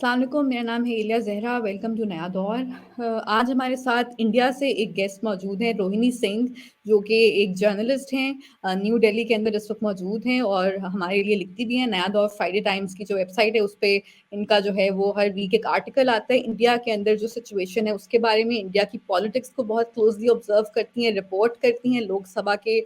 अस्सलाम वालेकुम, मेरा नाम है इलिया ज़हरा। वेलकम टू नया दौर। आज हमारे साथ इंडिया से एक गेस्ट मौजूद हैं, रोहिणी सिंह, जो कि एक जर्नलिस्ट हैं, न्यू दिल्ली के अंदर इस वक्त मौजूद हैं और हमारे लिए लिखती भी हैं। नया दौर फ्राइडे टाइम्स की जो वेबसाइट है, उस पे इनका जो है वो हर वीक एक आर्टिकल आता है इंडिया के अंदर जो सिचुएशन है उसके बारे में। इंडिया की पॉलिटिक्स को बहुत क्लोजली ऑब्जर्व करती हैं, रिपोर्ट करती हैं। लोकसभा के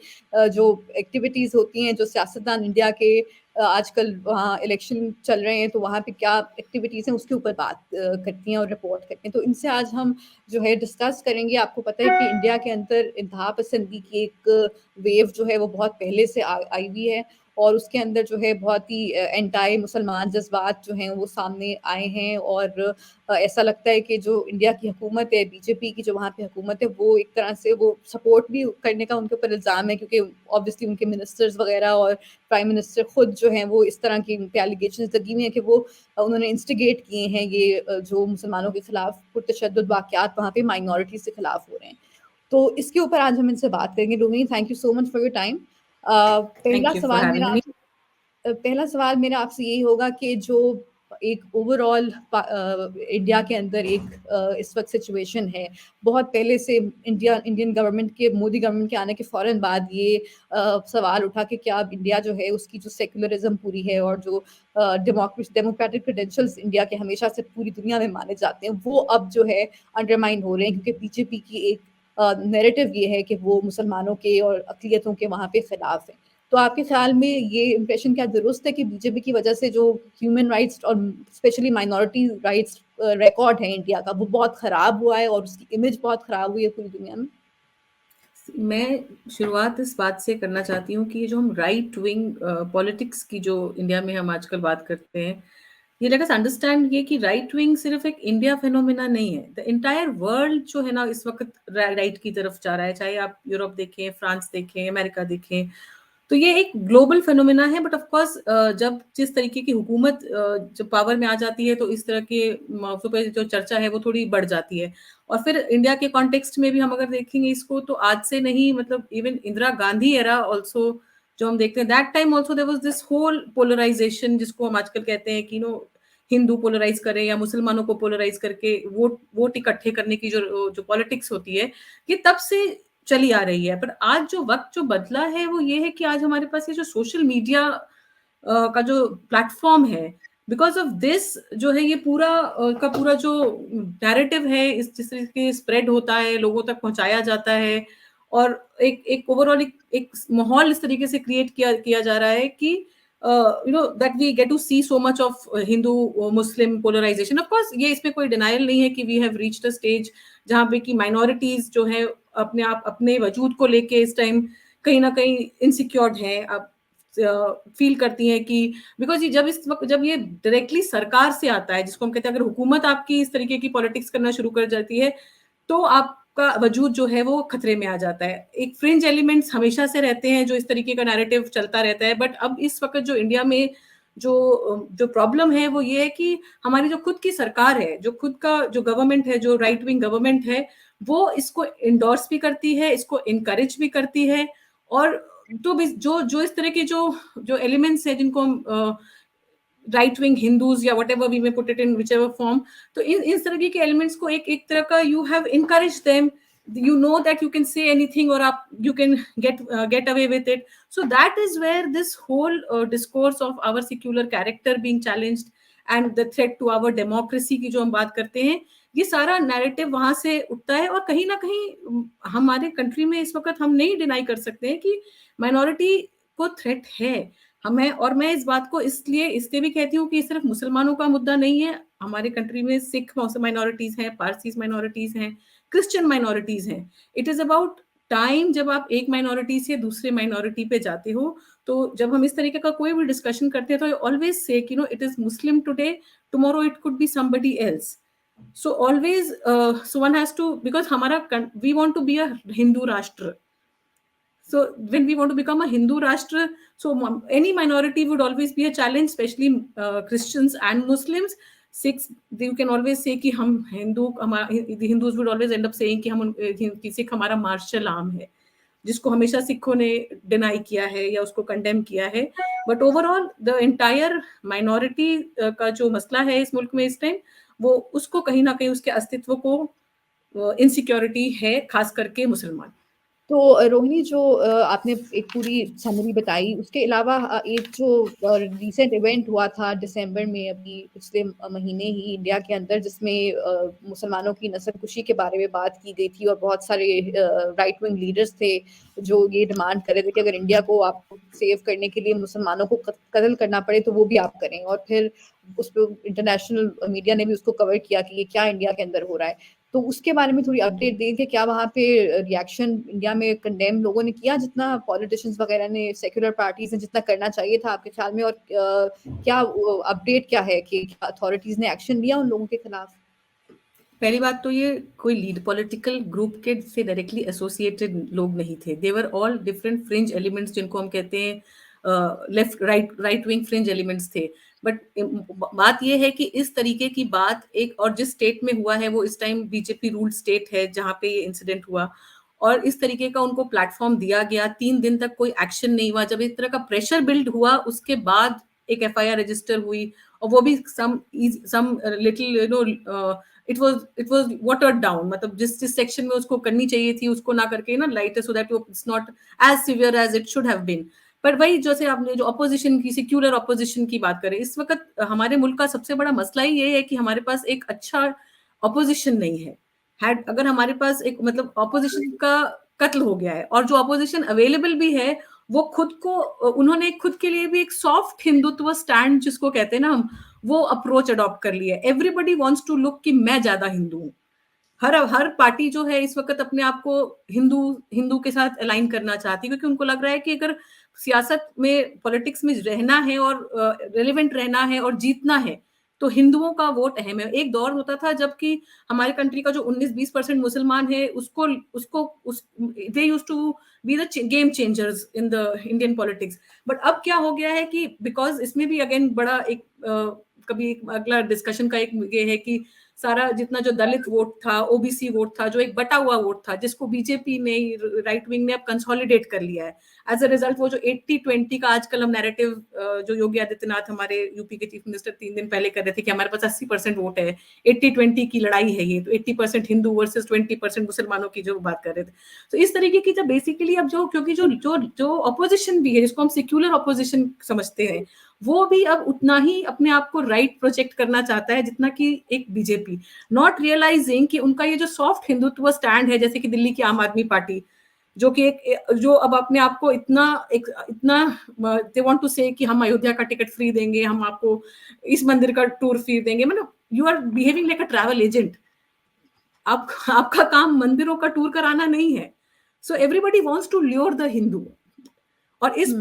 जो एक्टिविटीज़ होती हैं, जो सियासतदान इंडिया के आजकल वहाँ इलेक्शन चल रहे हैं तो वहाँ पे क्या एक्टिविटीज़ हैं उसके ऊपर बात करती हैं और रिपोर्ट करती हैं। तो इनसे आज हम जो है डिस्कस करेंगे। आपको पता है कि इंडिया के अंदर इंतहा पसंदी की एक वेव जो है वो बहुत पहले से आई हुई है और उसके अंदर जो है बहुत ही एंटाई मुसलमान जज्बात जो हैं वो सामने आए हैं और ऐसा लगता है कि जो इंडिया की हुकूमत है, बीजेपी की जो वहाँ पे हुकूमत है, वो एक तरह से वो सपोर्ट भी करने का उनके ऊपर इल्ज़ाम है, क्योंकि ऑब्वियसली उनके मिनिस्टर्स वगैरह और प्राइम मिनिस्टर खुद जो हैं वो इस तरह की उन पे एलिगेशंस लगी हुई हैं कि वो उन्होंने इंस्टिगेट किए हैं ये जो मुसलमानों के खिलाफ पुरतशद्दुद वाक़यात वहाँ पे माइनॉरिटीज़ के खिलाफ हो रहे हैं। तो इसके ऊपर आज हम इनसे बात करेंगे। Rohini, thank you so much for your time. पहला Thank you for सवाल having मेरा me. पहला सवाल मेरा आपसे यही होगा कि जो एक ओवरऑल इंडिया के अंदर एक इस वक्त सिचुएशन है, बहुत पहले से इंडियन गवर्नमेंट के, मोदी गवर्नमेंट के आने के फ़ौरन बाद ये सवाल उठा कि क्या अब इंडिया जो है उसकी जो सेक्युलरिज्म पूरी है और जो डेमोक्रेटिक क्रेडेंशियल्स इंडिया के हमेशा से पूरी दुनिया में माने जाते हैं, वो अब जो है अंडरमाइन हो रहे हैं, क्योंकि बीजेपी की एक नैरेटिव ये है कि वो मुसलमानों के और अक़लियतों के वहाँ पे खिलाफ है। तो आपके ख्याल में ये इम्प्रेशन क्या दुरुस्त है कि बीजेपी की वजह से जो ह्यूमन राइट्स और स्पेशली माइनॉरिटी राइट्स रिकॉर्ड है इंडिया का, वो बहुत ख़राब हुआ है और उसकी इमेज बहुत ख़राब हुई है पूरी दुनिया में? मैं शुरुआत इस बात से करना चाहती हूँ कि ये जो हम राइट विंग पॉलिटिक्स की जो इंडिया में हम आजकल बात करते हैं, ये लेट अस अंडरस्टैंड ये कि राइट विंग सिर्फ एक इंडिया फेनोमेना नहीं है। द एंटायर वर्ल्ड जो है ना इस वक्त राइट की तरफ जा रहा है, चाहे आप यूरोप देखें, फ्रांस देखें, अमेरिका देखें। तो ये एक ग्लोबल फेनोमेना है, बट ऑफ कोर्स जब जिस तरीके की हुकूमत जब पावर में आ जाती है तो इस तरह के मौक़ों पे जो चर्चा है वो थोड़ी बढ़ जाती है। और फिर इंडिया के कॉन्टेक्स्ट में भी हम अगर देखेंगे इसको, तो आज से नहीं, मतलब even Indira Gandhi era also जो हम देखते हैं, that time also there was this whole polarisation, जिसको हम आजकल कहते हैं कि हिंदू पोलराइज करें या मुसलमानों को पोलराइज करके वोट वोट इकट्ठे करने की जो जो पॉलिटिक्स होती है, ये तब से चली आ रही है। पर आज जो वक्त जो बदला है वो ये है कि आज हमारे पास ये जो सोशल मीडिया का जो प्लेटफॉर्म है, बिकॉज ऑफ दिस जो है ये पूरा का पूरा जो नैरेटिव है इस जिस तरीके स्प्रेड होता है, लोगों तक पहुंचाया जाता है। और एक एक ओवरऑल एक माहौल इस तरीके से क्रिएट किया किया जा रहा है कि that we get to see so much of Hindu Muslim polarisation. Of course ये इसमें कोई डिनायल नहीं है कि we have reached a stage जहाँ पे कि माइनॉरिटीज जो है अपने आप अपने वजूद को लेके इस टाइम कहीं ना कहीं इनसिक्योर्ड है। अब फील करती हैं कि बिकॉज ये जब इस वक्त जब ये डायरेक्टली सरकार से आता है, जिसको हम कहते हैं, अगर हुकूमत आपकी इस तरीके की पॉलिटिक्स करना शुरू कर जाती है तो आपका वजूद जो है वो खतरे में आ जाता है। एक फ्रिंज एलिमेंट्स हमेशा से रहते हैं जो इस तरीके का नैरेटिव चलता रहता है, बट अब इस वक्त जो इंडिया में जो जो प्रॉब्लम है वो ये है कि हमारी जो खुद की सरकार है, जो खुद का जो गवर्नमेंट है, जो राइट विंग गवर्नमेंट है, वो इसको इंडोर्स भी करती है, इसको इनकरेज भी करती है। और तो जो जो इस तरह के जो जो एलिमेंट्स है जिनको हम राइट विंग हिंदूज या whatever we may put it in whichever form, तो इन इस तरह के एलिमेंट्स को एक एक तरह का you have encourage them, you know that you can say anything or up, you can get away with it. So that is where this whole discourse of our secular character being challenged and the threat to our democracy की जो हम बात करते हैं, ये सारा narrative वहां से उठता है। और कहीं ना कहीं हमारे कंट्री में इस वक्त हम नहीं डिनाई कर सकते हैं कि माइनॉरिटी को थ्रेट है हमें। और मैं इस बात को इसलिए भी कहती हूँ कि सिर्फ मुसलमानों का मुद्दा नहीं है। हमारे कंट्री में सिख माइनॉरिटीज हैं, पारसीज माइनॉरिटीज हैं, क्रिश्चियन माइनॉरिटीज हैं। इट इज अबाउट टाइम जब आप एक माइनॉरिटी से दूसरे माइनॉरिटी पे जाते हो, तो जब हम इस तरीके का कोई भी डिस्कशन करते हैं तो आई ऑलवेज से कि it is Muslim today, tomorrow it could be somebody else. So always so one has to, because हमारा we want to be a Hindu rashtra. So when we want to become a Hindu Rashtra, so any minority would always be a challenge, especially Christians and Muslims. Sikhs, you can always say कि हम Hindu, the Hindus would always end up saying कि हम कि सिख हमारा martial arm है। जिसको हमेशा सिखों ने डिनाई किया है या उसको कंडेम किया है। But overall the entire minority का जो मसला है इस मुल्क में इस टाइम, वो उसको कहीं ना कहीं उसके अस्तित्व को इनसिक्योरिटी है, खास करके मुसलमान। तो रोहिणी, जो आपने एक पूरी समरी बताई, उसके अलावा एक जो रिसेंट इवेंट हुआ था दिसंबर में, अभी पिछले महीने ही इंडिया के अंदर, जिसमें मुसलमानों की नस्लकुशी के बारे में बात की गई थी और बहुत सारे राइट विंग लीडर्स थे जो ये डिमांड कर रहे थे कि अगर इंडिया को आपको सेव करने के लिए मुसलमानों को कत्ल करना पड़े तो वो भी आप करें। और फिर उस पर इंटरनेशनल मीडिया ने भी उसको कवर किया कि ये क्या इंडिया के अंदर हो रहा है। तो उसके बारे में थोड़ी अपडेट दें कि क्या वहाँ पे रिएक्शन इंडिया में कंडेम लोगों ने किया, जितना पॉलिटिशियंस वगैरह ने, सेक्युलर पार्टीज ने जितना करना चाहिए था आपके ख्याल में, और क्या अपडेट क्या है कि अथॉरिटीज ने एक्शन लिया उन लोगों के खिलाफ? पहली बात तो ये कोई लीड पॉलिटिकल ग्रुप के से डायरेक्टली एसोसिएटेड लोग नहीं थे, they were all different fringe elements, जिनको हम कहते हैं left right wing fringe elements थे। बट बात ये है कि इस तरीके की बात एक, और जिस स्टेट में हुआ है वो इस टाइम बीजेपी रूल्ड स्टेट है जहाँ पे ये इंसिडेंट हुआ, और इस तरीके का उनको प्लेटफॉर्म दिया गया, 3 दिन तक कोई एक्शन नहीं हुआ। जब इस तरह का प्रेशर बिल्ड हुआ उसके बाद एक एफआईआर रजिस्टर हुई, और वो भी some little it was watered down, मतलब जिस सेक्शन में उसको करनी चाहिए थी उसको ना करके ना lighter, so that it's not as severe as it should have been. पर वही जैसे आपने जो अपोजिशन की, सिक्युलर अपोजिशन की बात करें, इस वक्त हमारे मुल्क का सबसे बड़ा मसला ही ये है कि हमारे पास एक अच्छा अपोजिशन नहीं है। अगर हमारे पास एक, मतलब अपोजिशन का कत्ल हो गया है, और जो अपोजिशन अवेलेबल भी है वो खुद को, उन्होंने खुद के लिए भी एक सॉफ्ट हिंदुत्व स्टैंड जिसको कहते हैं ना हम, वो अप्रोच अडॉप्ट कर लिया है। एवरीबडी वांट्स टू लुक कि मैं ज्यादा हिंदू हूँ। हर पार्टी जो है इस वक्त अपने आप को हिंदू हिंदू के साथ अलाइन करना चाहती है, क्योंकि उनको लग रहा है कि अगर सियासत में, पॉलिटिक्स में रहना है और रेलिवेंट रहना है और जीतना है, तो हिंदुओं का वोट अहम है। एक दौर होता था जबकि हमारे कंट्री का जो 19-20% मुसलमान है, उसको उसको उस they used to be the game changers in the Indian politics. But अब क्या हो गया है कि बिकॉज इसमें भी अगेन बड़ा एक कभी एक अगला डिस्कशन का एक ये है कि सारा जितना जो दलित वोट था, ओबीसी वोट था, जो एक बटा हुआ वोट था, जिसको बीजेपी ने, राइट विंग ने अब कंसोलिडेट कर लिया है। एज अ रिजल्ट वो जो 80-20 का आजकल हम नैरेटिव, जो योगी आदित्यनाथ हमारे यूपी के चीफ मिनिस्टर 3 दिन पहले कर रहे थे कि हमारे पास 80% वोट है, 80-20 की लड़ाई है ये, तो 80% हिंदू वर्सेस 20% मुसलमानों की जो बात कर रहे थे। तो इस तरीके की जब बेसिकली अब जो, क्योंकि जो जो जो अपोजिशन भी है, जिसको हम सेक्युलर अपोजिशन समझते हैं, वो भी अब उतना ही अपने आप को राइट प्रोजेक्ट करना चाहता है जितना कि एक बीजेपी, नॉट रियलाइजिंग कि उनका ये जो सॉफ्ट हिंदुत्व स्टैंड है, जैसे कि दिल्ली की आम आदमी पार्टी, जो कि एक, जो अब अपने आप को इतना दे वांट टू से कि हम अयोध्या का टिकट फ्री देंगे, हम आपको इस मंदिर का टूर फ्री देंगे, मतलब you are behaving like a travel agent. आपका काम मंदिरों का टूर कराना नहीं है। So everybody wants to lure the Hindu. और इस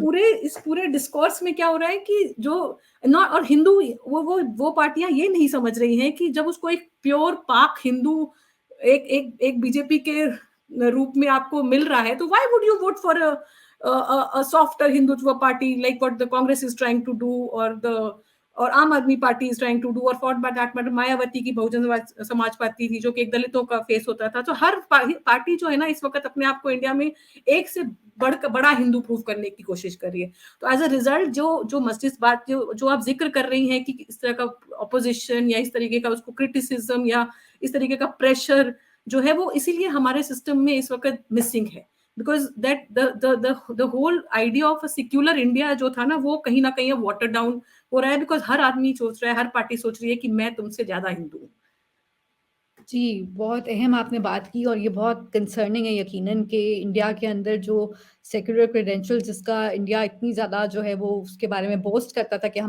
पूरे डिस्कोर्स में क्या हो रहा है कि जो ना, और हिंदू, वो पार्टियां ये नहीं समझ रही हैं कि जब उसको एक प्योर पाक हिंदू एक एक एक बीजेपी के रूप में आपको मिल रहा है, तो why would you vote for a softer Hindutva party like what the Congress is trying to do, और Aam Aadmi Party is trying to do, और फॉर दैट मैटर मायावती की बहुजन समाज पार्टी थी, जो कि एक दलितों का फेस होता था। तो हर पार्टी जो है ना इस वक्त अपने आप को इंडिया में एक से बड़ा हिंदू प्रूव करने की कोशिश कर रही है। तो एज अ रिजल्ट जो मस्जिद बात जो आप जिक्र कर रही हैं कि इस तरह का अपोजिशन या इस तरीके का उसको क्रिटिसिज्म या इस तरीके का प्रेशर जो है, वो इसीलिए हमारे सिस्टम में इस वक्त मिसिंग है। Because that the whole idea of a secular India जो था ना, वो कहीं ना कहीं वाटर डाउन हो रहा है, बिकॉज हर आदमी सोच रहा है, हर पार्टी सोच रही है कि मैं तुमसे ज्यादा हिंदू हूँ। जी, बहुत अहम आपने बात की, और ये बहुत कंसर्निंग है यकीनन कि इंडिया के अंदर जो सेक्युलर क्रेडेंशियल्स, जिसका इंडिया इतनी ज़्यादा जो है वो उसके बारे में बोस्ट करता था कि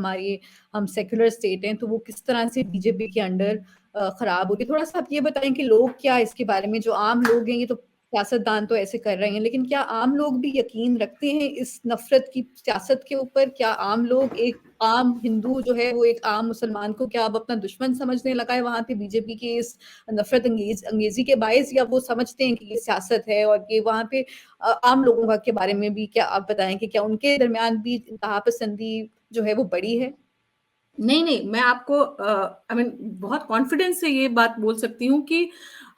हम सेक्युलर स्टेट हैं, तो वो किस तरह से बीजेपी के अंडर खराब हो गई। थोड़ा-सा आप ये बताएँ कि लोग क्या इसके बारे में, जो आम लोग हैं, ये तो सियासतदान तो ऐसे कर रहे हैं, लेकिन क्या आम लोग भी यकीन रखते हैं इस नफ़रत की सियासत के ऊपर? क्या आम लोग, एक आम हिंदू जो है वो एक आम मुसलमान को क्या अब अपना दुश्मन समझने लगा है वहाँ पे बीजेपी के इस नफरत अंगेजी के बायस, या वो समझते हैं कि ये सियासत है? और ये वहाँ पे आम लोगों का के बारे में भी क्या आप बताएं कि क्या उनके दरमियान भी इंतहा पसंदी जो है वो बड़ी है? नहीं, मैं आपको आई मीन बहुत कॉन्फिडेंस से ये बात बोल सकती हूँ कि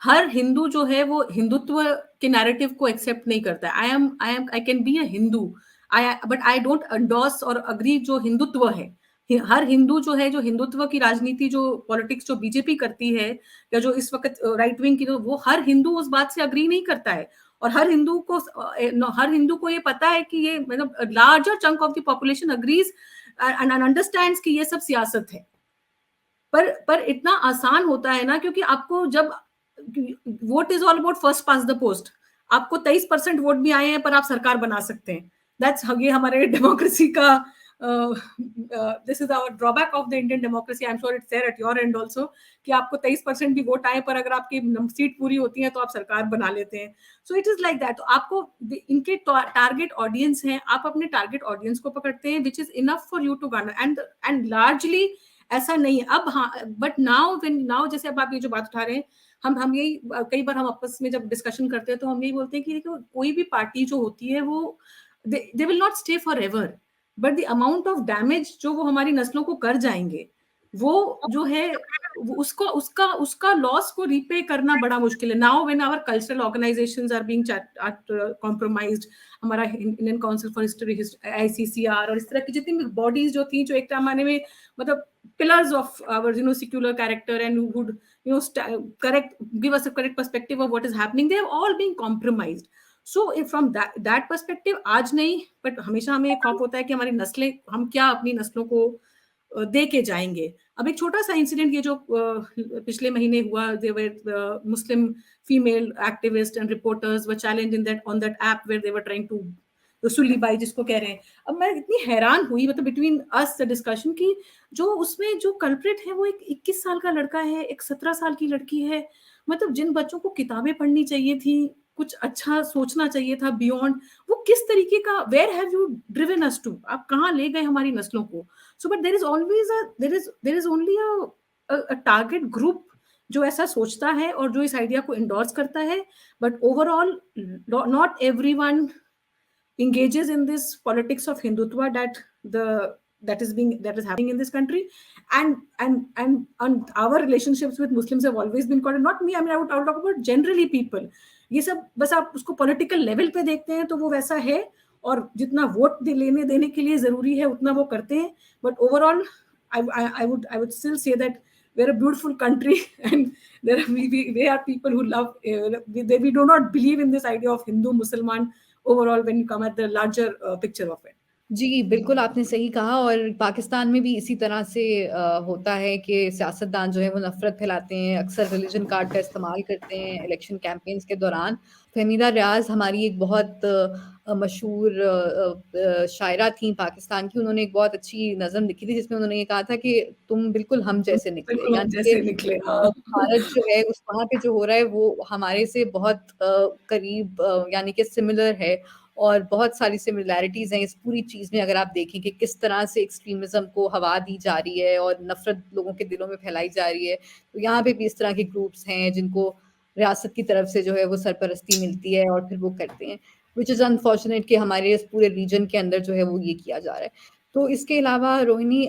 हर हिंदू जो है वो हिंदुत्व के नैरेटिव को एक्सेप्ट नहीं करता है। I can be a Hindu, I but I don't endorse और अग्री जो हिंदुत्व है। हर हिंदू जो है, जो हिंदुत्व की राजनीति, जो पॉलिटिक्स जो बीजेपी करती है, या जो इस वक्त राइट विंग की, तो वो हर हिंदू उस बात से अग्री नहीं करता है। और हर हिंदू को ये पता है कि ये मतलब larger chunk of the population agrees and understands कि ये सब सियासत है। पर इतना आसान होता है ना, क्योंकि आपको जब vote is all about first pass the post, आपको 23% वोट भी आए हैं पर आप सरकार बना सकते हैं। दैट्स ये हमारे डेमोक्रेसी का this is our drawback of the Indian democracy. I am sure it's there at your end also, कि आपको 23% भी वोट आए पर अगर आपकी सीट पूरी होती है तो आप सरकार बना लेते हैं। So it is like that. तो आपको इनके टारगेट ऑडियंस हैं, आप अपने टारगेट ऑडियंस को पकड़ते हैं which is enough for you to garner, and largely ऐसा नहीं है अब। हाँ, बट नाउ जैसे अब आप ये जो बात उठा रहे हैं, हम यही कई बार हम आपस में जब डिस्कशन करते हैं तो हम यही बोलते हैं कि देखो, कोई भी पार्टी जो होती है वो they will not stay for ever, but the amount of damage जो वो हमारी नस्लों को कर जाएंगे, वो जो है उसको उसका उसका लॉस को रिपे करना बड़ा मुश्किल है। Now when our cultural organisations are being compromised, हमारा Indian Council for History, ICCR, और इस तरह की जितनी भी बॉडीज जो थी, जो एक जमाने में मतलब pillars of our secular character and who would correct, give us a correct perspective of what is happening, they have all been compromised. So if from that perspective, आज नहीं but हमेशा हमें खौफ होता है कि हमारी नस्लें, हम क्या अपनी नस्लों को दे के जाएंगे। अब एक छोटा सा इंसिडेंट ये जो पिछले महीने हुआ, Muslim female activist and reporters were challenge in that on that app where they were trying to, Sulli Bai जिसको कह रहे हैं। अब मैं इतनी हैरान हुई, मतलब बिटवीन अस द डिस्कशन की, जो उसमें जो कल्प्रिट है वो एक 21 साल का लड़का है, एक 17 साल की लड़की है। मतलब जिन बच्चों को किताबें पढ़नी चाहिए थी, कुछ अच्छा सोचना चाहिए था बियॉन्ड, वो किस तरीके का, where have you driven us to, आप कहाँ ले गए हमारी नस्लों को। So but there is always there is only a target group जो ऐसा सोचता है और जो इस आइडिया को इंडोर्स करता है, but overall not everyone engages in this politics of hindutva that is happening in this country. And our relationships with muslims have always been quite, not me, I mean I would talk about generally people, ये सब बस आप उसको political level पे देखते हैं तो वो वैसा है, और जितना वोट लेने देने के लिए जरूरी है उतना वो करते हैं। But overall I would still say that we're a beautiful country and we are people who love, we do not believe in this idea of Hindu Musliman overall when you come at the larger picture of it. जी, बिल्कुल आपने सही कहा, और पाकिस्तान में भी इसी तरह से होता है कि सियासतदान जो है वो नफ़रत फैलाते हैं, अक्सर रिलिजन कार्ड का इस्तेमाल करते हैं इलेक्शन कैंपेन्स के दौरान। फ़हमीदा रियाज़ हमारी एक बहुत मशहूर शायरा थीं पाकिस्तान की, उन्होंने एक बहुत अच्छी नज़म लिखी थी जिसमें उन्होंने ये कहा था कि तुम बिल्कुल हम जैसे निकले, बिल्कुल हम यानी कि जैसे निकले, हाँ। भारत जो है उस वहाँ पे जो हो रहा है वो हमारे से बहुत करीब यानी कि सिमिलर है, और बहुत सारी सिमिलैरिटीज़ हैं इस पूरी चीज़ में। अगर आप देखें कि किस तरह से एक्सट्रीमिज़्म को हवा दी जा रही है और नफ़रत लोगों के दिलों में फैलाई जा रही है, तो यहाँ पे भी इस तरह के ग्रुप्स हैं जिनको रियासत की तरफ से जो है वो सरपरस्ती मिलती है और फिर वो करते हैं, व्हिच इज़ अनफॉर्चुनेट कि हमारे इस पूरे रीजन के अंदर जो है वो ये किया जा रहा है। तो इसके अलावा रोहिणी,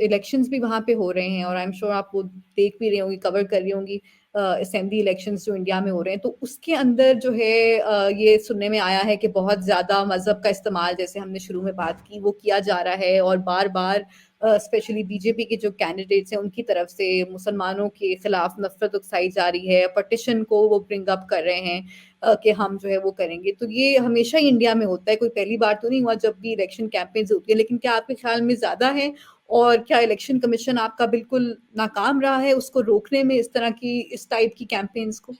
इलेक्शंस भी वहाँ पे हो रहे हैं और आई एम श्योर आप वो देख भी रही होंगी, कवर कर रही होंगी, असेंबली इलेक्शंस जो इंडिया में हो रहे हैं। तो उसके अंदर जो है ये सुनने में आया है कि बहुत ज़्यादा मज़हब का इस्तेमाल, जैसे हमने शुरू में बात की, वो किया जा रहा है, और बार-बार स्पेशली बीजेपी के जो कैंडिडेट्स हैं उनकी तरफ से मुसलमानों के खिलाफ नफ़रत उकसाई जा रही है, पार्टीशन को वो ब्रिंग अप कर रहे हैं कि हम जो है वो करेंगे। तो ये हमेशा ही इंडिया में होता है, कोई पहली बार तो नहीं हुआ जब भी इलेक्शन कैंपेन्स होती है, लेकिन क्या आपके ख्याल में ज़्यादा है? और क्या इलेक्शन कमीशन आपका बिल्कुल नाकाम रहा है उसको रोकने में, इस तरह की इस टाइप की कैंपेन्स को?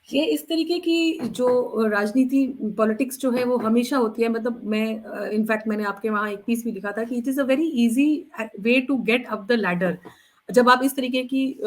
ये इस तरीके की जो राजनीति पॉलिटिक्स जो है वो हमेशा होती है। मतलब मैं इनफैक्ट मैंने आपके वहाँ एक पीस भी लिखा था कि it is a very easy way to get up the ladder. जब आप इस तरीके की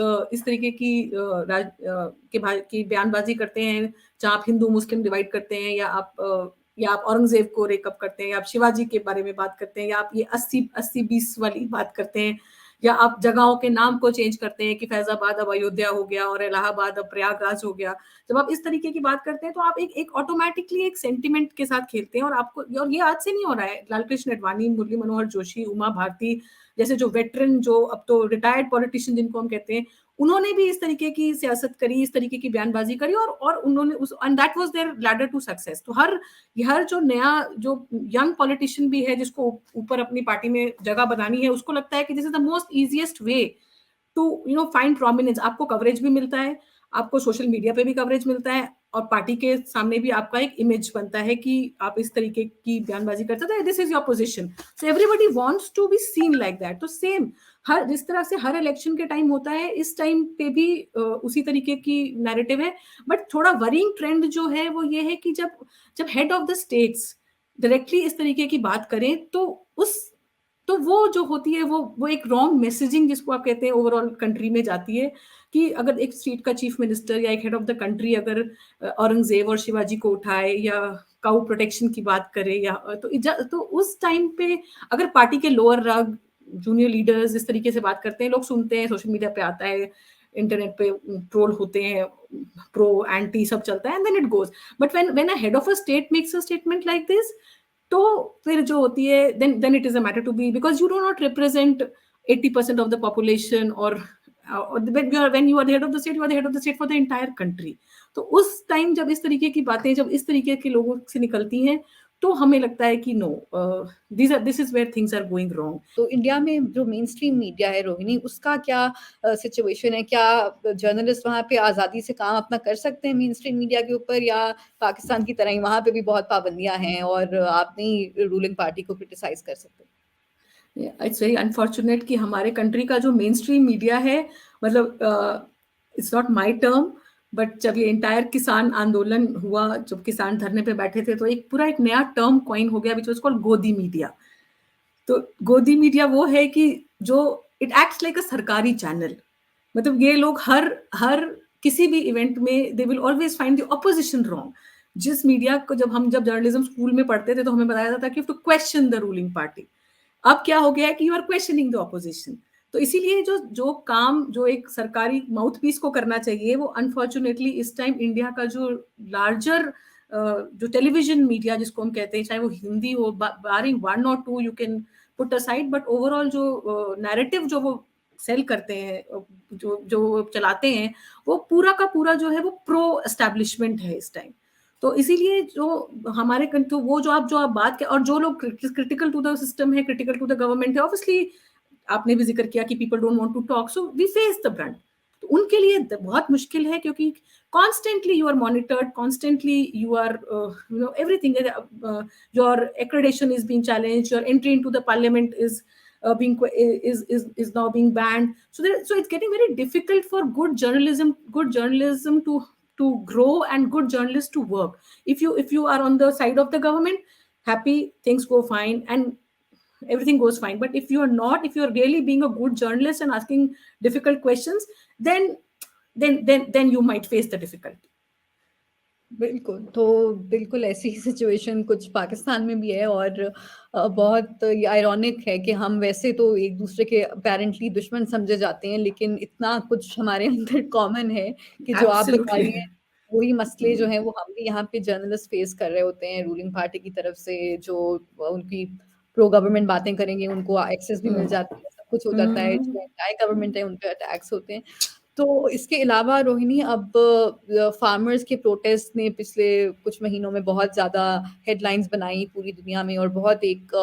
की बयानबाजी करते हैं, जहाँ आप हिंदू मुस्लिम डिवाइड करते हैं, या आप औरंगज़ेब को रेकअप करते हैं, या आप शिवाजी के बारे में बात करते हैं, या आप ये 80-20 वाली बात करते हैं, या आप जगहों के नाम को चेंज करते हैं कि फैज़ाबाद अब अयोध्या हो गया और इलाहाबाद अब प्रयागराज हो गया। जब आप इस तरीके की बात करते हैं तो आप एक ऑटोमेटिकली एक सेंटिमेंट के साथ खेलते हैं, और ये आज से नहीं हो रहा है। लालकृष्ण आडवाणी, मुरली मनोहर जोशी, उमा भारती, जैसे जो वेटरन, जो अब तो रिटायर्ड पॉलिटिशियन जिनको हम कहते हैं, उन्होंने भी इस तरीके की सियासत करी, इस तरीके की बयानबाजी करी, और उन्होंने उस, and that was their ladder to success. तो हर जो नया, जो यंग पॉलिटिशियन भी है जिसको ऊपर अपनी पार्टी में जगह बनानी है, उसको लगता है कि this is the most easiest way to find prominence. आपको कवरेज भी मिलता है, आपको सोशल मीडिया पे भी कवरेज मिलता है, और पार्टी के सामने भी आपका एक इमेज बनता है कि आप इस तरीके की बयानबाजी करते थे, this is your position, so everybody wants to be seen like that. तो सेम हर जिस तरह से हर इलेक्शन के टाइम होता है, इस टाइम पे भी उसी तरीके की नैरेटिव है। बट थोड़ा वरिंग ट्रेंड जो है वो ये है कि जब जब head of the states directly इस तरीके की बात करें, तो वो जो होती है वो एक रॉन्ग मैसेजिंग, जिसको आप कहते हैं, ओवरऑल कंट्री में जाती है। कि अगर एक स्टेट का चीफ मिनिस्टर या एक हेड ऑफ द कंट्री अगर औरंगजेब और शिवाजी को उठाए, या काउ प्रोटेक्शन की बात करे, या तो उस टाइम पे अगर पार्टी के लोअर रग, जूनियर लीडर्स इस तरीके से बात करते हैं, लोग सुनते हैं, सोशल मीडिया पे आता है, इंटरनेट पे ट्रोल होते हैं, प्रो एंटी सब चलता है, and then it goes. But when a head of a state makes a statement like this, तो फिर जो होती है, then it is a matter to be, because you do not represent 80% of the population, or when you are the head of the state, you are the head of the state for the entire country. तो उस time जब इस तरीके की बातें, जब इस तरीके के लोगों से निकलती हैं, तो हमें लगता है कि no, this is where things are going wrong. तो इंडिया में जो मेन स्ट्रीम मीडिया है रोहिणी, उसका क्या सिचुएशन है? क्या जर्नलिस्ट वहाँ पे आज़ादी से काम अपना कर सकते हैं मेन स्ट्रीम मीडिया के ऊपर, या पाकिस्तान की तरह ही वहाँ पे भी बहुत पाबंदियां हैं और आप नहीं रूलिंग पार्टी को क्रिटिसाइज कर सकते? इट्स वेरी अनफॉर्चुनेट कि हमारे कंट्री का जो मेन स्ट्रीम मीडिया है, मतलब it's not my term, but जब ये इंटायर किसान आंदोलन हुआ, जब किसान धरने पे बैठे थे, तो एक नया टर्म कॉइन हो गया, विच वाज कॉल्ड गोदी मीडिया। तो गोदी मीडिया वो है कि जो इट एक्ट्स लाइक अ सरकारी चैनल। मतलब ये लोग हर हर किसी भी इवेंट में they will always find the opposition wrong. जिस मीडिया को जब जर्नलिज्म स्कूल में पढ़ते थे, तो हमें बताया जाता कि to question the ruling party. अब क्या हो गया है कि you are questioning the opposition. तो इसीलिए जो जो काम जो एक सरकारी माउथ पीस को करना चाहिए, वो अनफॉर्चुनेटली इस टाइम इंडिया का जो लार्जर जो टेलीविजन मीडिया जिसको हम कहते हैं, चाहे वो हिंदी हो, बारिंग 1 or 2 you can put aside, but overall जो नैरेटिव जो वो सेल करते हैं, जो जो चलाते हैं, वो पूरा का पूरा जो है वो प्रो एस्टैब्लिशमेंट है इस टाइम। तो इसीलिए जो हमारे तो वो जो आप बात के, और जो लोग क्रिटिकल टू द सिस्टम है, क्रिटिकल टू द गवर्नमेंट है, ऑब्वियसली आपने भी जिक्र किया कि people don't want to talk, so we face the brunt. तो उनके लिए बहुत मुश्किल है, क्योंकि constantly you are monitored, constantly you are everything, your accreditation is being challenged, your entry into the parliament is is now being banned. So it's getting very difficult for good journalism to grow, and good journalists to work. If you are on the side of the government, happy, things go fine and everything goes fine. But if you are not, if you are really being a good journalist and asking difficult questions, then you might face the difficulty. बिल्कुल, तो बिल्कुल ऐसी ही situation कुछ पाकिस्तान में भी है, और बहुत ये आयरॉनिक है कि हम वैसे तो एक-दूसरे के अपैरेंटली दुश्मन समझे जाते हैं, लेकिन इतना कुछ हमारे अंदर कॉमन है कि जो आप बता Absolutely. रही हैं, वही मसले जो हैं वो हम भी यहाँ पे जर्नलिस्ट फेस कर रहे होते हैं। रूलिंग पार्टी की तरफ से जो उनकी प्रो गवर्नमेंट बातें करेंगे, उनको एक्सेस भी मिल जाती है, सब कुछ हो जाता है। जो एंटी गवर्नमेंट है, उन पे अटैक्स होते हैं। तो इसके अलावा रोहिणी, अब फार्मर्स के प्रोटेस्ट ने पिछले कुछ महीनों में बहुत ज़्यादा हेडलाइंस बनाई पूरी दुनिया में, और बहुत एक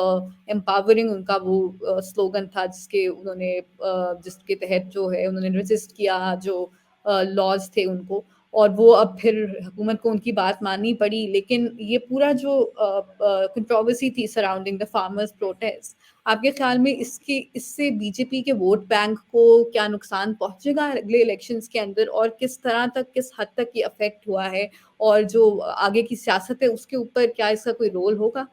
एम्पावरिंग उनका वो स्लोगन था, जिसके तहत जो है उन्होंने रेजिस्ट किया जो लॉज थे उनको, और वो अब फिर हुकूमत को उनकी बात माननी पड़ी। लेकिन ये पूरा जो कंट्रोवर्सी थी सराउंडिंग द फार्मर्स प्रोटेस्ट, आपके ख्याल में इससे बीजेपी के वोट बैंक को क्या नुकसान पहुंचेगा अगले इलेक्शंस के अंदर, और किस तरह तक, किस हद तक ये अफेक्ट हुआ है, और जो आगे की सियासत है उसके ऊपर क्या इसका कोई रोल होगा?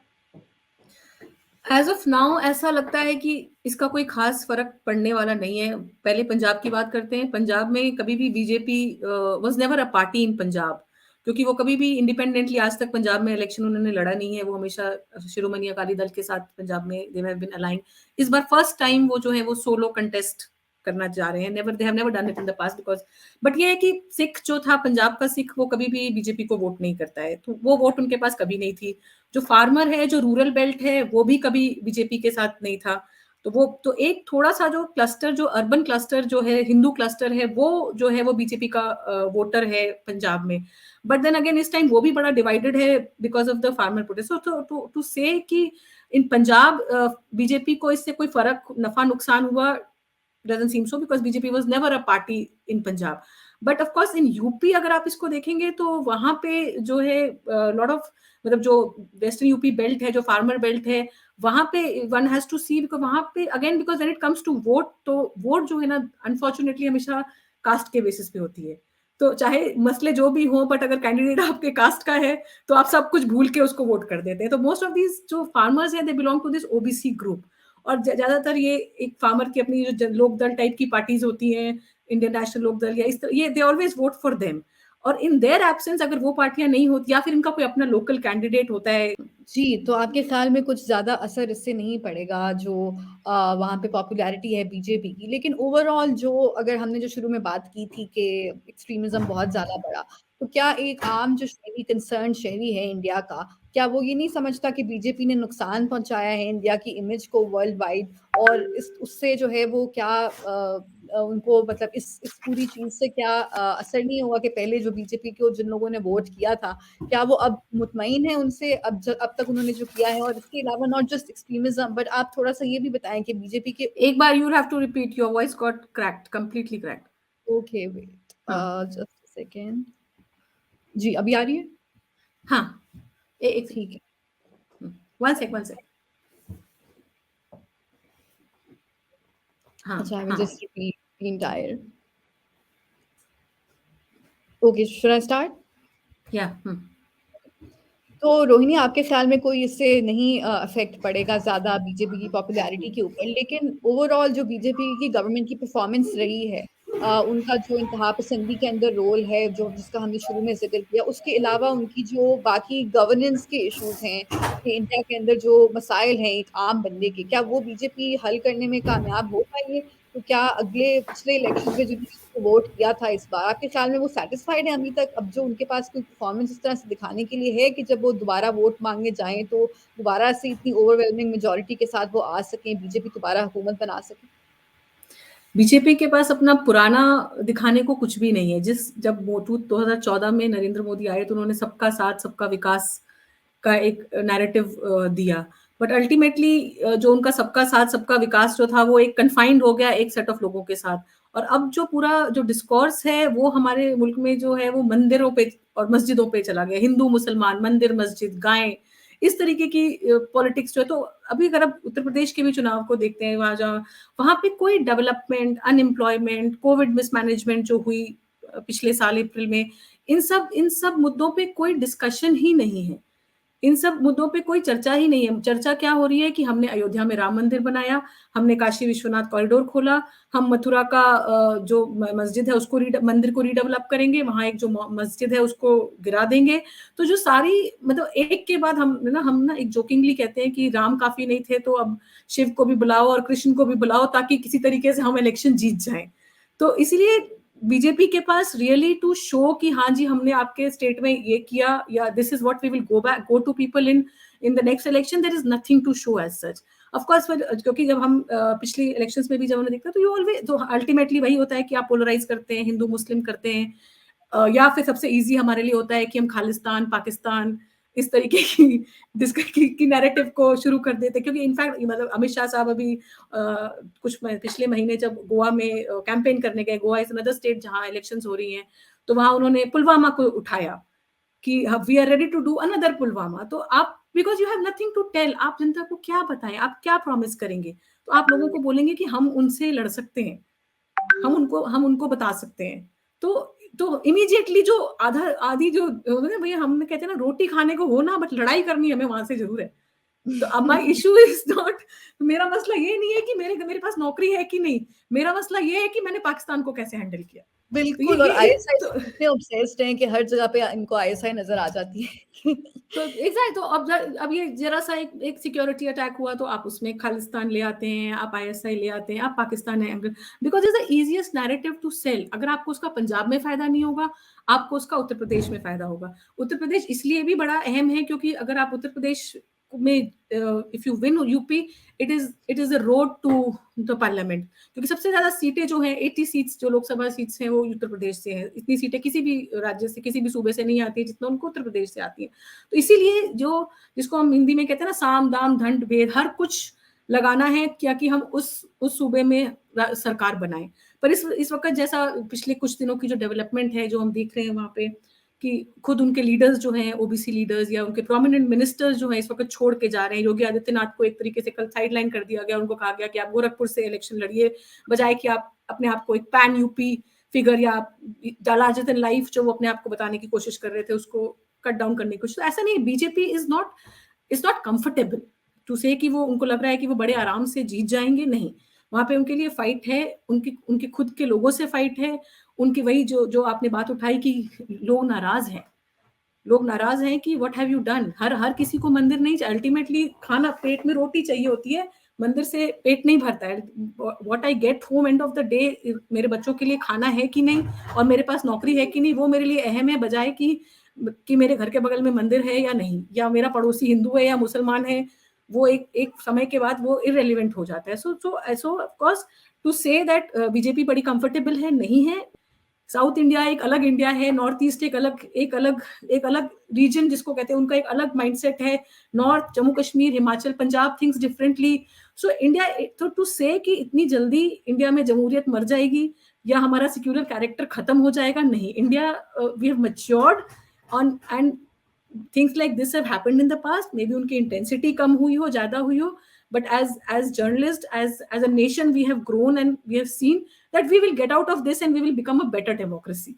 एज ऑफ नाउ ऐसा लगता है कि इसका कोई खास फर्क पड़ने वाला नहीं है। पहले पंजाब की बात करते हैं। पंजाब में कभी भी BJP was never a party इन पंजाब, क्योंकि वो कभी भी इंडिपेंडेंटली आज तक पंजाब में इलेक्शन उन्होंने लड़ा नहीं है। वो हमेशा शिरोमणि अकाली दल के साथ पंजाब में दे हैव बीन अलाइंड। इस बार फर्स्ट टाइम वो जो है वो सोलो कंटेस्ट करना चाह रहे हैं। They have never done it in the past, because but ये है कि सिख जो था, पंजाब का सिख, वो कभी भी बीजेपी को वोट नहीं करता है, तो वो वोट उनके पास कभी नहीं थी। जो फार्मर है, जो रूरल बेल्ट है, वो भी कभी बीजेपी के साथ नहीं था। तो वो तो एक थोड़ा-सा जो क्लस्टर, जो अर्बन क्लस्टर जो है, हिंदू क्लस्टर है, वो जो है वो बीजेपी का वोटर है पंजाब में। बट देन अगेन इस टाइम वो भी बड़ा डिवाइडेड है because of the farmer protest. So to say कि इन पंजाब बीजेपी को इससे कोई फ़र्क, नफ़ा-नुकसान हुआ, doesn't seem so because BJP was never a party in Punjab. But of course in UP अगर आप इसको देखेंगे तो वहाँ पे जो है लॉट ऑफ, मतलब जो वेस्टर्न यूपी बेल्ट है, जो फार्मर बेल्ट है, वहाँ पे one has to see, because वहाँ पे again because when it comes to vote, तो वोट जो है ना अनफॉर्चुनेटली हमेशा कास्ट के बेसिस पे होती है। तो चाहे मसले जो भी हों, बट अगर कैंडिडेट आपके कास्ट का है तो आप सब कुछ भूल के उसको वोट कर देते हैं। तो मोस्ट ऑफ दीज़ जो फार्मर्स हैं, they belong to this OBC group. और ज़्यादातर ये एक फार्मर की अपनी जो लोकदल टाइप की पार्टीज होती हैं, इंडियन नेशनल लोकदल या इस तरह, ये they always vote for them. और इन देयर एब्सेंस अगर वो पार्टियां नहीं होती या फिर इनका कोई अपना लोकल कैंडिडेट होता है। जी, तो आपके ख़्याल में कुछ ज़्यादा असर इससे नहीं पड़ेगा जो वहाँ पे पॉपुलैरिटी है बीजेपी की। लेकिन ओवरऑल जो अगर हमने जो शुरू में बात की थी कि एक्सट्रीमिज़्म बहुत ज़्यादा बढ़ा, तो क्या एक आम जो शहरी कंसर्न शहरी है इंडिया का, क्या वो ये नहीं समझता कि बीजेपी ने नुकसान पहुँचाया है इंडिया की इमेज को वर्ल्ड वाइड और इस उससे जो है वो क्या उनको मतलब इस पूरी चीज़ से क्या असर नहीं होगा कि पहले जो बीजेपी को जिन लोगों ने वोट किया था, क्या वो अब मुतमईन है उनसे अब तक उन्होंने जो किया है? और इसके अलावा नॉट जस्ट एक्सट्रीमिज़्म बट आप थोड़ा-सा ये भी बताएँ कि बीजेपी के एक बार you have to repeat, your voice got cracked, completely cracked. Okay wait हाँ, जस्ट अ सेकंड जी, अभी आ रही है? हाँ, एक ठीक है। One sec. हाँ, अच्छा, आई विल हाँ, just repeat the entire okay, should I start? या तो रोहिणी आपके ख़्याल में कोई इससे नहीं इफ़ेक्ट पड़ेगा ज़्यादा बीजेपी की पॉपुलैरिटी के ऊपर, लेकिन ओवरऑल जो बीजेपी की गवर्नमेंट की परफ़ॉर्मेंस रही है उनका जो इंतहा पसंदी के अंदर रोल है, जो जिसका हमने शुरू में ज़िक्र किया, उसके अलावा उनकी जो बाकी गवर्नेंस के इश्यूज़ हैं, कि इंडिया के अंदर जो मसाइल हैं एक आम बंदे के, क्या वो बीजेपी हल करने में कामयाब हो पाई है? तो क्या अगले पिछले इलेक्शंस में जिन्होंने उसको वोट किया था इस बार, आपके ख्याल में वो सैटिस्फाइड हैं अभी तक? अब जो उनके पास कोई परफॉर्मेंस इस तरह से दिखाने के लिए है कि जब वो दोबारा वोट माँगने जाएँ, तो दोबारा से इतनी ओवरवेलमिंग मेजॉरिटी के साथ वो आ सकें, बीजेपी दोबारा हुकूमत बना सके? बीजेपी के पास अपना पुराना दिखाने को कुछ भी नहीं है। जब मोटू 2014 में नरेंद्र मोदी आए तो उन्होंने सबका साथ, सबका विकास का एक नैरेटिव दिया। बट अल्टीमेटली जो उनका सबका साथ, सबका विकास जो था वो एक कन्फाइंड हो गया एक सेट ऑफ लोगों के साथ। और अब जो पूरा जो डिस्कोर्स है वो हमारे मुल्क में जो है वो मंदिरों पे और मस्जिदों पे चला गया। हिंदू, मुसलमान, मंदिर, मस्जिद, गाय, इस तरीके की पॉलिटिक्स जो है। तो अभी अगर आप उत्तर प्रदेश के भी चुनाव को देखते हैं, वहाँ पे कोई डेवलपमेंट, अनएम्प्लॉयमेंट, कोविड मिसमैनेजमेंट जो हुई पिछले साल अप्रैल में, इन सब मुद्दों पे कोई डिस्कशन ही नहीं है। इन सब मुद्दों पे कोई चर्चा ही नहीं है। चर्चा क्या हो रही है कि हमने अयोध्या में राम मंदिर बनाया, हमने काशी विश्वनाथ कॉरिडोर खोला, हम मथुरा का जो मस्जिद है उसको मंदिर को रीडेवलप करेंगे, वहाँ एक जो मस्जिद है उसको गिरा देंगे। तो जो सारी मतलब एक के बाद हम ना एक जोकिंगली कहते हैं कि राम काफ़ी नहीं थे तो अब शिव को भी बुलाओ और कृष्ण को भी बुलाओ ताकि किसी तरीके से हम इलेक्शन जीत जाएँ। तो इसीलिए बीजेपी के पास रियली टू शो कि हाँ जी हमने आपके स्टेट में ये किया या this is what we will go to people in the next election, there is nothing to show as such. Of course क्योंकि जब हम पिछली इलेक्शंस में भी जब हमने देखा तो यू ऑलवेज तो अल्टीमेटली वही होता है कि आप पोलराइज करते हैं, हिंदू मुस्लिम करते हैं, या फिर सबसे ईजी हमारे लिए होता है कि हम खालिस्तान पाकिस्तान इस तरीके की नैरेटिव को शुरू कर देते हैं। क्योंकि इनफैक्ट मतलब अमित शाह साहब अभी पिछले महीने जब गोवा में कैंपेन करने गए, गोवा इज अनदर स्टेट जहाँ इलेक्शंस हो रही हैं, तो वहां उन्होंने पुलवामा को उठाया कि we are ready to do another Pulwama. तो आप because you have nothing to tell, आप जनता को क्या बताएं, आप क्या प्रॉमिस करेंगे? तो आप लोगों को बोलेंगे कि हम उनसे लड़ सकते हैं, हम उनको बता सकते हैं। तो इमीडिएटली जो आधी जो भैया हम कहते हैं ना रोटी खाने को हो ना, बट लड़ाई करनी हमें वहां से जरूर है। तो अब माय इशू इज नॉट, मेरा मसला ये नहीं है कि मेरे मेरे पास नौकरी है कि नहीं, मेरा मसला ये है कि मैंने पाकिस्तान को कैसे हैंडल किया। तो बिल्कुल और ये आईएसआई तो से इतने ऑब्सेस्ड हैं कि हर जगह पे इनको आईएसआई नज़र आ जाती है। तो एग्जैक्ट, तो अब ये जरा सा एक सिक्योरिटी अटैक हुआ तो आप उसमें खालिस्तान ले आते हैं, आप आईएसआई ले आते हैं, आप पाकिस्तान है, because is the easiest narrative to sell. अगर आपको उसका पंजाब में फायदा नहीं होगा, आपको उसका उत्तर प्रदेश में फायदा होगा। उत्तर प्रदेश इसलिए भी बड़ा अहम है क्योंकि अगर आप उत्तर प्रदेश में if you win UP, it is a road to the parliament, क्योंकि सबसे ज्यादा सीटें जो हैं 80 सीट्स जो लोकसभा सीट्स हैं वो उत्तर प्रदेश से हैं। इतनी सीटें किसी भी राज्य से, किसी भी सूबे से नहीं आती है जितना उनको उत्तर प्रदेश से आती है। तो इसीलिए जो जिसको हम हिंदी में कहते हैं ना, साम दाम दंड भेद, हर कुछ लगाना है क्या कि हम उस सूबे में सरकार बनाएं। पर इस वक्त जैसा पिछले कुछ दिनों की जो डेवलपमेंट है जो हम देख रहे हैं वहां पे, कि खुद उनके लीडर्स जो हैं, ओबीसी लीडर्स या उनके प्रोमिनेंट मिनिस्टर्स जो हैं इस वक्त छोड़ के जा रहे हैं। योगी आदित्यनाथ को एक तरीके से कल साइडलाइन कर दिया गया, उनको कहा गया कि आप गोरखपुर से इलेक्शन लड़िए, बजाय कि आप अपने आप को एक पैन यूपी फिगर या लार्जर देन लाइफ जो वो अपने आप को बताने की कोशिश कर रहे थे उसको कट डाउन करने की कोशिश। तो ऐसा नहीं, BJP is not comfortable to say कि वो, उनको लग रहा है कि वो बड़े आराम से जीत जाएंगे, नहीं। वहां पे उनके लिए फाइट है, उनके खुद के लोगों से फाइट है, उनकी वही जो जो आपने बात उठाई कि लोग नाराज हैं कि व्हाट हैव यू डन। हर किसी को मंदिर नहीं चाहिए, अल्टीमेटली खाना, पेट में रोटी चाहिए होती है, मंदिर से पेट नहीं भरता है। What I get home end of the day, मेरे बच्चों के लिए खाना है कि नहीं और मेरे पास नौकरी है कि नहीं, वो मेरे लिए अहम है, बजाय कि मेरे घर के बगल में मंदिर है या नहीं, या मेरा पड़ोसी हिंदू है या मुसलमान है। वो एक समय के बाद वो इररेलेवेंट हो जाता है। So of course to say that BJP बड़ी कंफर्टेबल है, नहीं है। साउथ इंडिया एक अलग इंडिया है, नॉर्थ ईस्ट एक अलग रीजन जिसको कहते हैं, उनका एक अलग माइंडसेट है। North, Jammu Kashmir, Himachal, Punjab thinks differently. So India, तो टू से कि इतनी जल्दी इंडिया में जमहूरियत मर जाएगी या हमारा सिक्युलर कैरेक्टर खत्म हो जाएगा, नहीं। India, we have matured on, and things like this have happened in the past. Maybe उनकी इंटेंसिटी कम हुई हो, ज्यादा हुई हो, but as journalists, as a nation, we have grown and we have seen that we will get out of this and we will become a better democracy.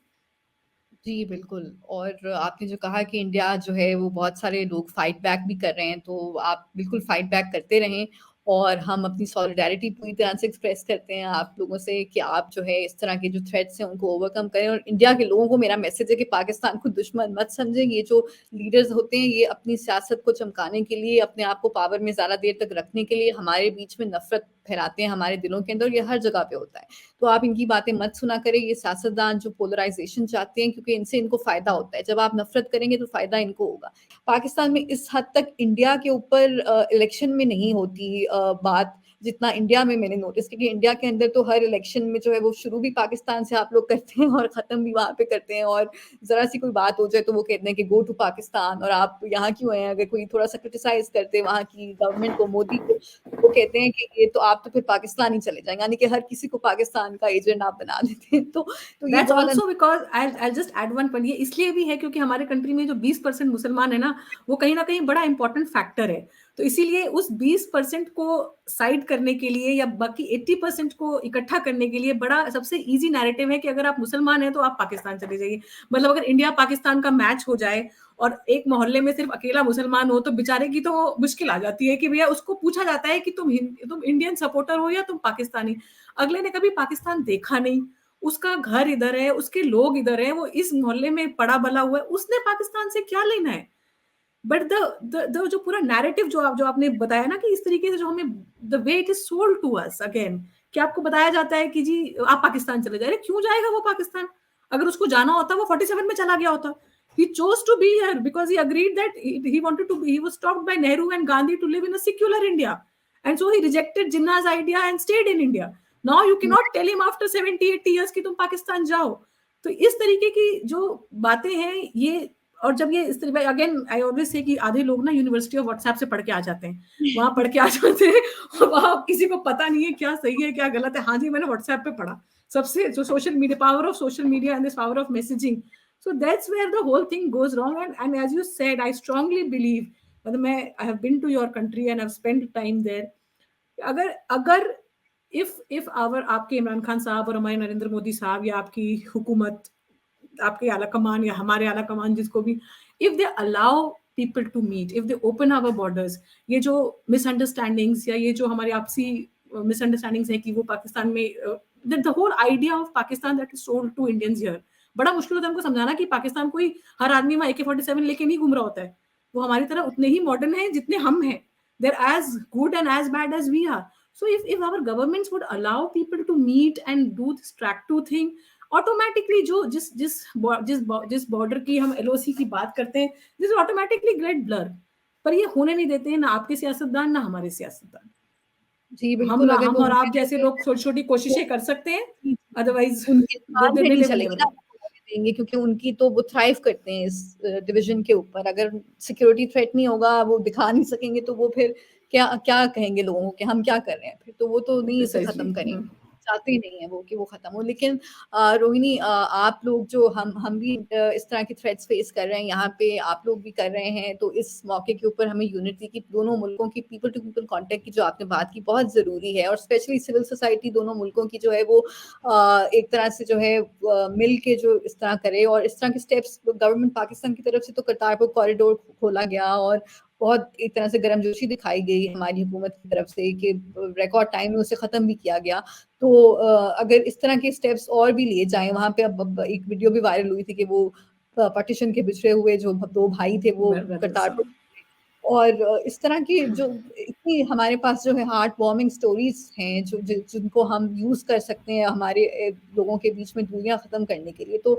जी, बिल्कुल। और आपने जो कहा कि इंडिया जो है वो बहुत सारे लोग फाइट बैक भी कर रहे हैं, तो आप बिल्कुल फाइट बैक करते रहें और हम अपनी सॉलिडैरिटी पूरी तरह से एक्सप्रेस करते हैं आप लोगों से कि आप जो है इस तरह के जो थ्रेट्स हैं उनको ओवरकम करें। और इंडिया के लोगों को मेरा मैसेज है कि पाकिस्तान को दुश्मन मत समझें। ये जो लीडर्स होते हैं ये अपनी सियासत को चमकाने के लिए, अपने आप को पावर में ज़्यादा देर तक रखने के लिए हमारे बीच में नफ़रत फैलाते हैं हमारे दिलों के अंदर, ये हर जगह पे होता है। तो आप इनकी बातें मत सुना करें, ये सियासतदान जो पोलराइज़ेशन चाहते हैं, क्योंकि इनसे इनको फ़ायदा होता है। जब आप नफ़रत करेंगे तो फ़ायदा इनको होगा। पाकिस्तान में इस हद तक इंडिया के ऊपर इलेक्शन में नहीं होती बात, जितना इंडिया में मैंने नोटिस किया कि इंडिया के अंदर तो हर इलेक्शन में जो है वो शुरू भी पाकिस्तान से आप लोग करते हैं और ख़त्म भी वहाँ पे करते हैं। और ज़रा-सी कोई बात हो जाए तो वो कहते हैं कि गो टू पाकिस्तान, और आप यहाँ क्यों आए हैं? अगर कोई थोड़ा-सा क्रिटिसाइज़ करते हैं वहाँ की गवर्नमेंट को, मोदी को, वो कहते हैं कि ये तो आप तो फिर पाकिस्तान ही चले जाएँगे, यानी कि हर किसी को पाकिस्तान का एजेंट आप बना देते हैं। तो ये दैट्स बहुत also because I just add one point, ये इसलिए भी है क्योंकि हमारे कंट्री में जो 20% मुसलमान है ना, वो कहीं ना कहीं बड़ा इंपॉर्टेंट फैक्टर है। तो इसीलिए उस 20% को साइड करने के लिए या बाकी 80% को इकट्ठा करने के लिए बड़ा सबसे इजी नैरेटिव है कि अगर आप मुसलमान हैं तो आप पाकिस्तान चले जाइए। मतलब अगर इंडिया पाकिस्तान का मैच हो जाए और एक मोहल्ले में सिर्फ अकेला मुसलमान हो तो बेचारे की तो मुश्किल आ जाती है कि भैया, उसको पूछा जाता है कि तुम इंडियन सपोर्टर हो या तुम पाकिस्तानी। अगले ने कभी पाकिस्तान देखा नहीं, उसका घर इधर है, उसके लोग इधर है, वो इस मोहल्ले में पड़ा बला हुआ है, उसने पाकिस्तान से क्या लेना है। बट द जो पूरा नैरेटिव जो आपने बताया ना, कि इस तरीके से जो हमें, the way it is sold to us again, कि आपको बताया जाता है कि जी आप पाकिस्तान चले जाए। क्यों जाएगा वो पाकिस्तान? अगर उसको जाना होता वो 47 में चला गया होता। He chose to be here because he agreed that he wanted to be, he was stopped by Nehru and Gandhi to live in a secular India, and so he rejected Jinnah's idea and stayed in India. Now you cannot tell him after 70-80 years कि तुम पाकिस्तान जाओ। तो इस तरीके की जो बातें हैं ये, और जब ये इस तरीके, अगेन आई ऑलवेज से कि आधे लोग ना यूनिवर्सिटी ऑफ व्हाट्सएप से पढ़ के आ जाते हैं, वहां पढ़ के आ जाते हैं और वहां किसी को पता नहीं है क्या सही है क्या गलत है। हाँ जी, मैंने व्हाट्सएप पे पढ़ा, सबसे जो social media, power of social media and this power of messaging. So that's where the whole thing goes wrong. And as you said, I strongly believe, मतलब मैं, I have been to your country and I've spent time there. अगर अगर if our, आपके इमरान खान साहब और हमारे नरेंद्र मोदी साहब या आपकी हुकूमत, आपके आला कमान या हमारे आला कमान जिसको भी, if they allow people to meet, if they open our borders, ये जो मिसअंडरस्टैंडिंग्स या ये जो हमारे आपसी मिसअंडरस्टैंडिंग्स है कि वो पाकिस्तान में, the whole idea of Pakistan that is sold to Indians here, बड़ा मुश्किल होता है हमको समझाना कि पाकिस्तान कोई, हर आदमी वहाँ AK-47 लेके नहीं घूम रहा होता है। वो हमारी तरह उतने ही मॉडर्न है जितने हम हैं। They're as good and as bad as we are. So if our governments would allow people to meet and do this track to thing, automatically जो जिस बॉर्डर की हम LOC की बात करते हैं, दिस ऑटोमेटिकली गेट ब्लर। पर ये होने नहीं देते हैं, ना आपके सियासतदान, ना हमारे सियासतदान। जी, बिल्कुल, अगर वो हम और होने आप जैसे देते लोग हैं छोटी-छोटी वो कोशिशें कर सकते हैं, जी, जी, जी। अदरवाइज़ उनकी दे ज़ुबान दे पे दे नहीं विल चलेगी नेवर ना, गो। वो होने देंगे क्योंकि उनकी तो वो थ्राइव करते हैं इस डिवीज़न के ऊपर। अगर सिक्योरिटी थ्रेट नहीं होगा, वो दिखा नहीं सकेंगे तो वो फिर क्या क्या कहेंगे लोगों को कि हम क्या कर रहे हैं फिर? तो वो तो नहीं इसे प्रिसाइज़ली खत्म हुँ। करेंगे। चाहते ही नहीं है वो कि वो खत्म हो। लेकिन रोहिणी, आप लोग जो हम भी इस तरह के थ्रेट्स फेस कर रहे हैं, यहाँ पे आप लोग भी कर रहे हैं, तो इस मौके के ऊपर हमें यूनिटी की, दोनों मुल्कों की पीपल टू पीपल कॉन्टैक्ट की जो आपने बात की, बहुत ज़रूरी है। और स्पेशली सिविल सोसाइटी दोनों मुल्कों की जो है वो एक तरह से जो है मिल के जो इस तरह करे, और इस तरह के स्टेप्स गवर्नमेंट पाकिस्तान की तरफ से तो करतारपुर कॉरिडोर खोला गया और बहुत एक तरह से गर्मजोशी दिखाई गई हमारी हुकूमत की तरफ से कि रिकॉर्ड टाइम में उसे ख़त्म भी किया गया। तो अगर इस तरह के स्टेप्स और भी लिए जाएँ, वहाँ पे अब एक वीडियो भी वायरल हुई थी कि वो पार्टीशन के बिछड़े हुए जो 2 भाई थे वो ब्रदर्स करतारपुर, हाँ। और इस तरह की जो इतनी हमारे पास जो है हार्ट वार्मिंग स्टोरीज़ हैं जो जिनको हम यूज़ कर सकते हैं हमारे लोगों के बीच में दूरियाँ ख़त्म करने के लिए। तो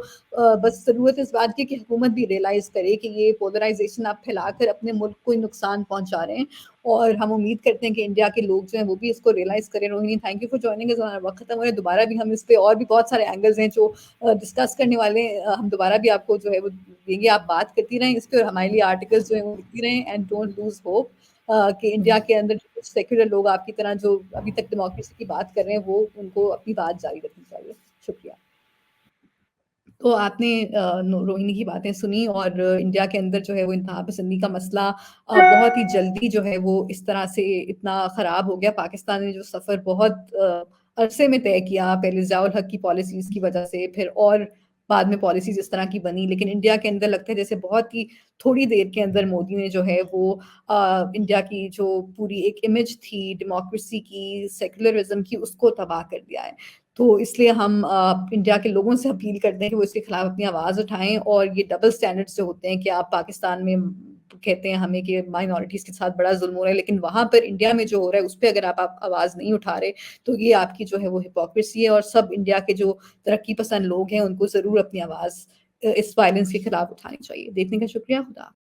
बस ज़रूरत इस बात की कि हुकूमत भी रियलाइज़ करे कि ये पोलराइज़ेशन आप फैलाकर अपने मुल्क को ही नुकसान पहुँचा रहे हैं, और हम उम्मीद करते हैं कि इंडिया के लोग जो हैं वो भी इसको रियलाइज़ करें। Rohini, thank you for joining us, हमारा वक़्त ख़त्म हो रहा है। दोबारा भी हम इस पे और भी बहुत सारे एंगल्स हैं जो डिस्कस करने वाले हैं। हम दोबारा भी आपको जो है वो देंगे, आप बात करती रहें इस पे और हमारे लिए आर्टिकल्स जो हैं वो लिखती रहें, एंड डोंट लूज़ होप कि इंडिया के अंदर जो कुछ सेक्युलर लोग आपकी तरह जो अभी तक डेमोक्रेसी की बात कर रहे हैं, वो उनको अपनी बात जारी रखनी चाहिए। शुक्रिया। तो आपने रोहिणी की बातें सुनी, और इंडिया के अंदर जो है वो इंतहा पसंदी का मसला बहुत ही जल्दी जो है वो इस तरह से इतना ख़राब हो गया। पाकिस्तान ने जो सफ़र बहुत अरसे में तय किया, पहले ज़ियाउल हक की पॉलिसीज़ की वजह से, फिर और बाद में पॉलिसीज़ इस तरह की बनी, लेकिन इंडिया के अंदर लगता है जैसे बहुत ही थोड़ी देर के अंदर मोदी ने जो है वो इंडिया की जो पूरी एक इमेज थी डेमोक्रेसी की, सेक्युलरिज़्म की, उसको तबाह कर दिया है। तो इसलिए हम इंडिया के लोगों से अपील करते हैं कि वो इसके खिलाफ अपनी आवाज़ उठाएं, और ये डबल स्टैंडर्ड्स जो होते हैं कि आप पाकिस्तान में कहते हैं हमें कि माइनॉरिटीज़ के साथ बड़ा जुल्म हो रहा है, लेकिन वहाँ पर इंडिया में जो हो रहा है उस पे अगर आप आवाज़ नहीं उठा रहे, तो ये आपकी जो है वो हिपोक्रेसी है। और सब इंडिया के जो तरक्की पसंद लोग हैं उनको ज़रूर अपनी आवाज़ इस वायलेंस के खिलाफ उठानी चाहिए। देखने का शुक्रिया। खुदा।